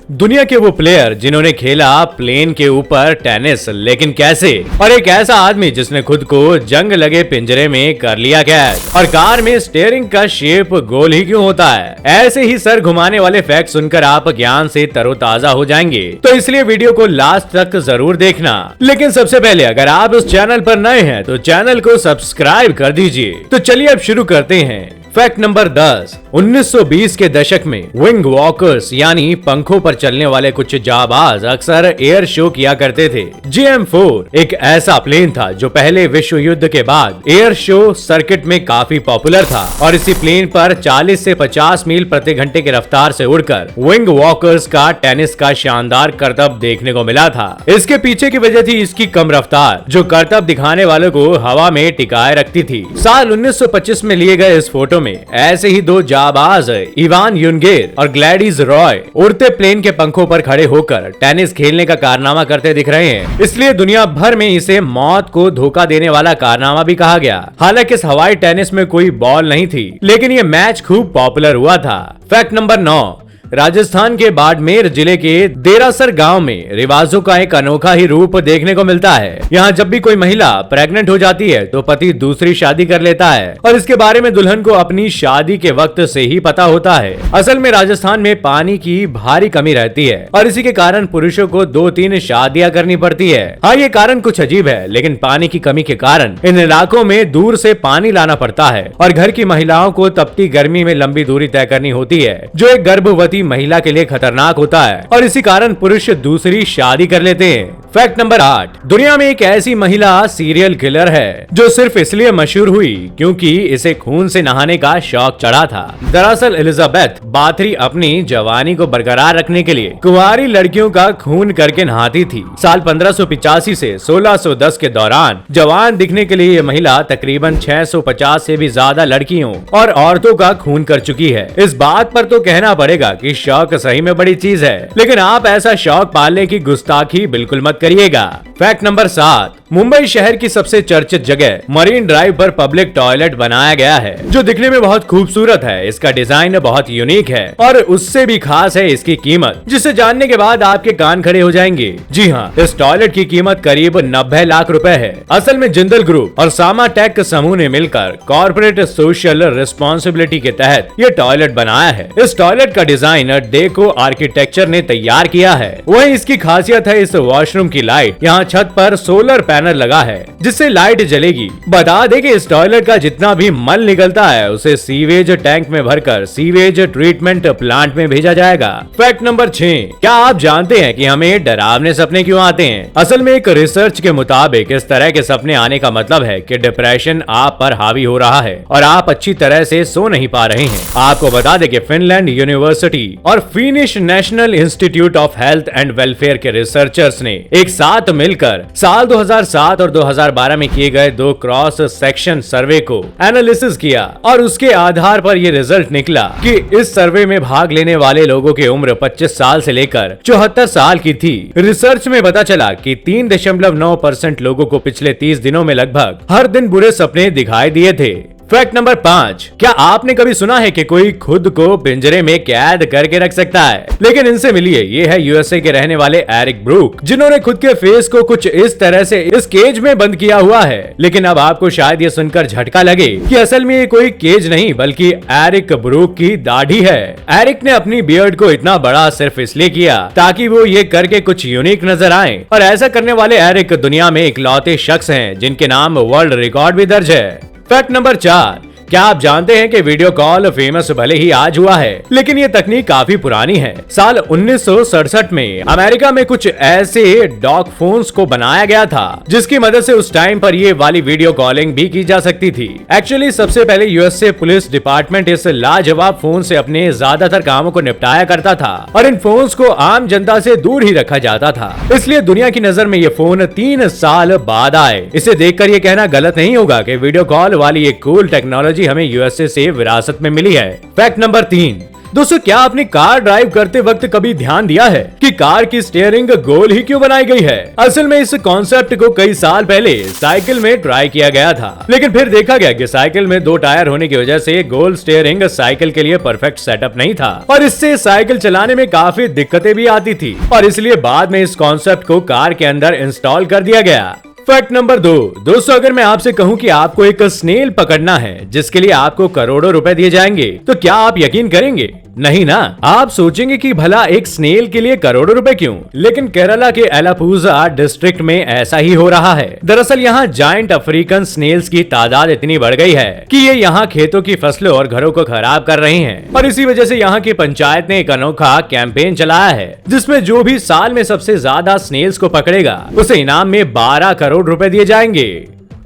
दुनिया के वो प्लेयर जिन्होंने खेला प्लेन के ऊपर टेनिस, लेकिन कैसे? और एक ऐसा आदमी जिसने खुद को जंग लगे पिंजरे में कर लिया कैद। और कार में स्टीयरिंग का शेप गोल ही क्यों होता है? ऐसे ही सर घुमाने वाले फैक्ट सुनकर आप ज्ञान से तरोताजा हो जाएंगे, तो इसलिए वीडियो को लास्ट तक जरूर देखना। लेकिन सबसे पहले अगर आप उस चैनल पर नए हैं तो चैनल को सब्सक्राइब कर दीजिए। तो चलिए अब शुरू करते हैं। Fact number 10। 1920 के दशक में विंग वॉकर्स यानी पंखों पर चलने वाले कुछ जाबाज अक्सर एयर शो किया करते थे। GM4 एक ऐसा प्लेन था जो पहले विश्व युद्ध के बाद एयर शो सर्किट में काफी पॉपुलर था और इसी प्लेन पर 40 से 50 मील प्रति घंटे की रफ्तार से उड़कर विंग वॉकर्स का टेनिस का शानदार करतब देखने को मिला था। इसके पीछे की वजह थी इसकी कम रफ्तार, जो करतब दिखाने वालों को हवा में टिकाए रखती थी। साल 1925 में लिए गए इस फोटो में ऐसे ही दो जाबाज इवान युनगेर और ग्लैडीज रॉय उड़ते प्लेन के पंखों पर खड़े होकर टेनिस खेलने का कारनामा करते दिख रहे हैं। इसलिए दुनिया भर में इसे मौत को धोखा देने वाला कारनामा भी कहा गया। हालांकि इस हवाई टेनिस में कोई बॉल नहीं थी, लेकिन ये मैच खूब पॉपुलर हुआ था। Fact number 9। राजस्थान के बाड़मेर जिले के देरासर गांव में रिवाजों का एक अनोखा ही रूप देखने को मिलता है। यहाँ जब भी कोई महिला प्रेग्नेंट हो जाती है तो पति दूसरी शादी कर लेता है और इसके बारे में दुल्हन को अपनी शादी के वक्त से ही पता होता है। असल में राजस्थान में पानी की भारी कमी रहती है और इसी के कारण पुरुषों को 2-3 शादियां करनी पड़ती है। हाँ, ये कारण कुछ अजीब है, लेकिन पानी की कमी के कारण इन इलाकों में दूर से पानी लाना पड़ता है और घर की महिलाओं को तपती गर्मी में लंबी दूरी तय करनी होती है, जो एक गर्भवती महिला के लिए खतरनाक होता है और इसी कारण पुरुष दूसरी शादी कर लेते हैं। Fact number 8। दुनिया में एक ऐसी महिला सीरियल किलर है जो सिर्फ इसलिए मशहूर हुई क्योंकि इसे खून से नहाने का शौक चढ़ा था। दरअसल एलिजाबेथ बाथरी अपनी जवानी को बरकरार रखने के लिए कुंवारी लड़कियों का खून करके नहाती थी। साल 1585 से 1610 के दौरान जवान दिखने के लिए ये महिला तकरीबन 650 से भी ज्यादा लड़कियों और औरतों का खून कर चुकी है। इस बात पर तो कहना पड़ेगा कि शौक सही में बड़ी चीज है, लेकिन आप ऐसा शौक पालने की गुस्ताखी बिल्कुल मत करिएगा। Fact number 7। मुंबई शहर की सबसे चर्चित जगह मरीन ड्राइव पर पब्लिक टॉयलेट बनाया गया है, जो दिखने में बहुत खूबसूरत है। इसका डिजाइन बहुत यूनिक है और उससे भी खास है इसकी कीमत, जिसे जानने के बाद आपके कान खड़े हो जाएंगे। जी हाँ, इस टॉयलेट की कीमत करीब 90 लाख रुपए है। असल में जिंदल ग्रुप और सामा टेक समूह ने मिलकर कॉर्पोरेट सोशल रिस्पॉन्सिबिलिटी के तहत ये टॉयलेट बनाया है। इस टॉयलेट का डिजाइन डेको आर्किटेक्चर ने तैयार किया है। वहीं इसकी खासियत है इस वॉशरूम की लाइट। यहाँ छत पर सोलर पैनल लगा है जिससे लाइट जलेगी। बता दें कि इस टॉयलेट का जितना भी मल निकलता है उसे सीवेज टैंक में भरकर सीवेज ट्रीटमेंट प्लांट में भेजा जाएगा। Fact number 6। क्या आप जानते हैं कि हमें डरावने सपने क्यों आते हैं? असल में एक रिसर्च के मुताबिक इस तरह के सपने आने का मतलब है कि डिप्रेशन आप पर हावी हो रहा है और आप अच्छी तरह से सो नहीं पा रहे हैं। आपको बता दें कि फिनलैंड यूनिवर्सिटी और finish national institute of health and welfare के रिसर्चर्स ने एक साथ मिलकर साल 2007 और 2012 में किए गए 2 क्रॉस सेक्शन सर्वे को एनालिसिस किया और उसके आधार पर ये रिजल्ट निकला कि इस सर्वे में भाग लेने वाले लोगों की उम्र 25 साल से लेकर 74 साल की थी। रिसर्च में पता चला कि 3.9% लोगों को पिछले 30 दिनों में लगभग हर दिन बुरे सपने दिखाई दिए थे। Fact number 5। क्या आपने कभी सुना है कि कोई खुद को पिंजरे में कैद करके रख सकता है? लेकिन इनसे मिलिए, ये है यूएसए के रहने वाले एरिक ब्रूक, जिन्होंने खुद के फेस को कुछ इस तरह से इस केज में बंद किया हुआ है। लेकिन अब आपको शायद ये सुनकर झटका लगे कि असल में ये कोई केज नहीं बल्कि एरिक ब्रूक की दाढ़ी है। एरिक ने अपनी बियर्ड को इतना बड़ा सिर्फ इसलिए किया ताकि वो ये करके कुछ यूनिक नजर आए और ऐसा करने वाले एरिक दुनिया में इकलौते शख्स हैं जिनके नाम वर्ल्ड रिकॉर्ड भी दर्ज है। Fact number 4। क्या आप जानते हैं कि वीडियो कॉल फेमस भले ही आज हुआ है, लेकिन ये तकनीक काफी पुरानी है। साल 1967 में अमेरिका में कुछ ऐसे डॉक फोन्स को बनाया गया था जिसकी मदद से उस टाइम पर ये वाली वीडियो कॉलिंग भी की जा सकती थी। एक्चुअली सबसे पहले यूएसए पुलिस डिपार्टमेंट इस लाजवाब फोन से अपने ज्यादातर कामों को निपटाया करता था और इन फोन्स को आम जनता से दूर ही रखा जाता था। इसलिए दुनिया की नजर में ये फोन 3 साल बाद आए। इसे देखकर ये कहना गलत नहीं होगा कि वीडियो कॉल वाली एक कूल टेक्नोलॉजी हमें यूएसए से विरासत में मिली है। Fact number 3। दोस्तों, क्या आपने कार ड्राइव करते वक्त कभी ध्यान दिया है कि कार की स्टीयरिंग गोल ही क्यों बनाई गई है? असल में इस कॉन्सेप्ट को कई साल पहले साइकिल में ट्राई किया गया था, लेकिन फिर देखा गया कि साइकिल में 2 टायर होने की वजह से गोल स्टीयरिंग साइकिल के लिए परफेक्ट सेटअप नहीं था और इससे साइकिल चलाने में काफी दिक्कतें भी आती थी और इसलिए बाद में इस कॉन्सेप्ट को कार के अंदर इंस्टॉल कर दिया गया। फैक्ट नंबर 2, दोस्तों, अगर मैं आपसे कहूं कि आपको एक स्नेल पकड़ना है जिसके लिए आपको करोड़ों रुपए दिए जाएंगे, तो क्या आप यकीन करेंगे? नहीं ना। आप सोचेंगे कि भला एक स्नेल के लिए करोड़ों रुपए क्यों? लेकिन केरला के एलापूजा डिस्ट्रिक्ट में ऐसा ही हो रहा है। दरअसल यहाँ जायंट अफ्रीकन स्नेल्स की तादाद इतनी बढ़ गई है कि ये यहाँ खेतों की फसलों और घरों को खराब कर रही हैं और इसी वजह से यहाँ की पंचायत ने एक अनोखा कैंपेन चलाया है जिसमें जो भी साल में सबसे ज्यादा स्नेल्स को पकड़ेगा उसे इनाम में 12 करोड़ रुपए दिए जाएंगे।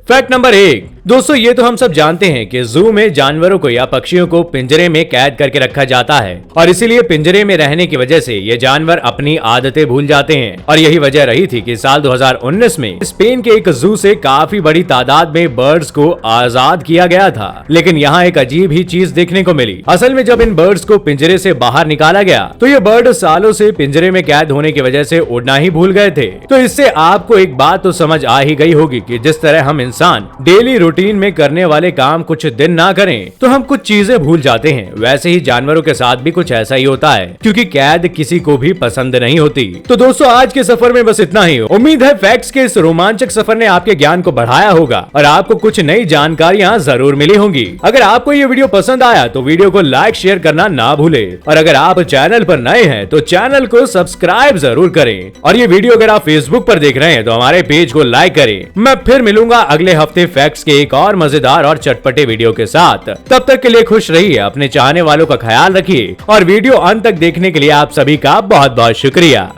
फैक्ट नंबर 1, दोस्तों, ये तो हम सब जानते हैं कि जू में जानवरों को या पक्षियों को पिंजरे में कैद करके रखा जाता है और इसीलिए पिंजरे में रहने की वजह से ये जानवर अपनी आदतें भूल जाते हैं और यही वजह रही थी कि साल 2019 में स्पेन के एक जू से काफी बड़ी तादाद में बर्ड्स को आजाद किया गया था। लेकिन यहाँ एक अजीब ही चीज देखने को मिली। असल में जब इन बर्ड्स को पिंजरे से बाहर निकाला गया तो ये बर्ड सालों से पिंजरे में कैद होने की वजह से उड़ना ही भूल गए थे। तो इससे आपको एक बात तो समझ आ ही गई होगी कि जिस तरह हम इंसान डेली रूटीन में करने वाले काम कुछ दिन ना करें तो हम कुछ चीजें भूल जाते हैं, वैसे ही जानवरों के साथ भी कुछ ऐसा ही होता है क्योंकि कैद किसी को भी पसंद नहीं होती। तो दोस्तों, आज के सफर में बस इतना ही। उम्मीद है फैक्ट्स के इस रोमांचक सफर ने आपके ज्ञान को बढ़ाया होगा और आपको कुछ नई जानकारियां जरूर मिली होंगी। अगर आपको ये वीडियो पसंद आया तो वीडियो को लाइक शेयर करना ना भूले और अगर आप चैनल पर नए हैं तो चैनल को सब्सक्राइब जरूर करें और ये वीडियो अगर आप फेसबुक पर देख रहे हैं तो हमारे पेज को लाइक करें। मैं फिर मिलूंगा अगले हफ्ते फैक्ट्स के एक और मजेदार और चटपटे वीडियो के साथ। तब तक के लिए खुश रहिए, अपने चाहने वालों का ख्याल रखिए और वीडियो अंत तक देखने के लिए आप सभी का बहुत बहुत शुक्रिया।